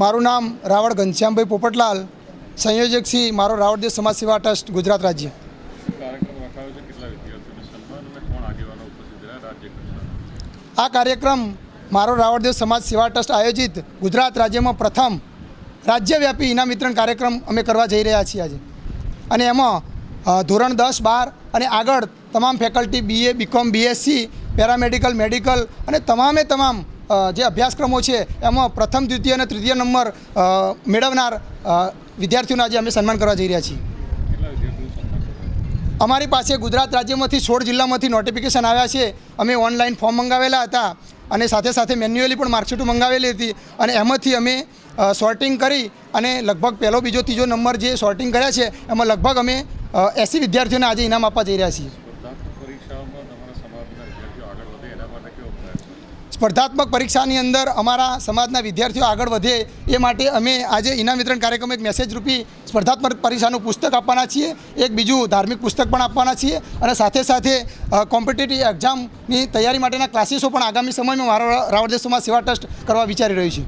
મારું નામ રાવળ ઘનશ્યામભાઈ પોપટલાલ, સંયોજક શ્રી મારો રાવળદેવ સમાજ સેવા ટ્રસ્ટ ગુજરાત રાજ્ય। આ કાર્યક્રમ મારો રાવળદેવ સમાજ સેવા ટ્રસ્ટ આયોજિત ગુજરાત રાજ્યમાં પ્રથમ રાજ્યવ્યાપી ઇનામ વિતરણ કાર્યક્રમ અમે કરવા જઈ રહ્યા છીએ આજે। અને એમાં ધોરણ 10, 12 અને આગળ તમામ faculty BA, BCom, BSc, paramedical, medical અને તમામે તમામ જે અભ્યાસક્રમો છે એમાં પ્રથમ, દ્વિતીય અને તૃતીય નંબર મેળવનાર વિદ્યાર્થીઓને આજે અમે સન્માન કરવા જઈ રહ્યા છીએ। અમારી પાસે ગુજરાત રાજ્યમાંથી 16 જિલ્લામાંથી નોટિફિકેશન આવ્યા છે। અમે ઓનલાઈન ફોર્મ મંગાવેલા હતા અને સાથે સાથે મેન્યુઅલી પણ માર્કશીટો મંગાવેલી હતી અને એમાંથી અમે સોર્ટિંગ કરી અને લગભગ પહેલો, બીજો, ત્રીજો નંબર જે સોર્ટિંગ કર્યા છે એમાં લગભગ અમે 80 વિદ્યાર્થીઓને આજે ઇનામ આપવા જઈ રહ્યા છીએ। સ્પર્ધાત્મક પરીક્ષાની અંદર અમારા સમાજના વિદ્યાર્થીઓ આગળ વધે એ માટે અમે આજે ઇનામ વિતરણ કાર્યક્રમ એક મેસેજ રૂપી સ્પર્ધાત્મક પરીક્ષાનું પુસ્તક આપવાના છીએ, એક બીજું ધાર્મિક પુસ્તક પણ આપવાના છીએ અને સાથે સાથે કોમ્પિટિટિવ એક્ઝામની તૈયારી માટેના ક્લાસીસો પણ આગામી સમયમાં મારો રાવળદેવ સમાજ સેવા ટ્રસ્ટ કરવા વિચારી રહ્યું છે।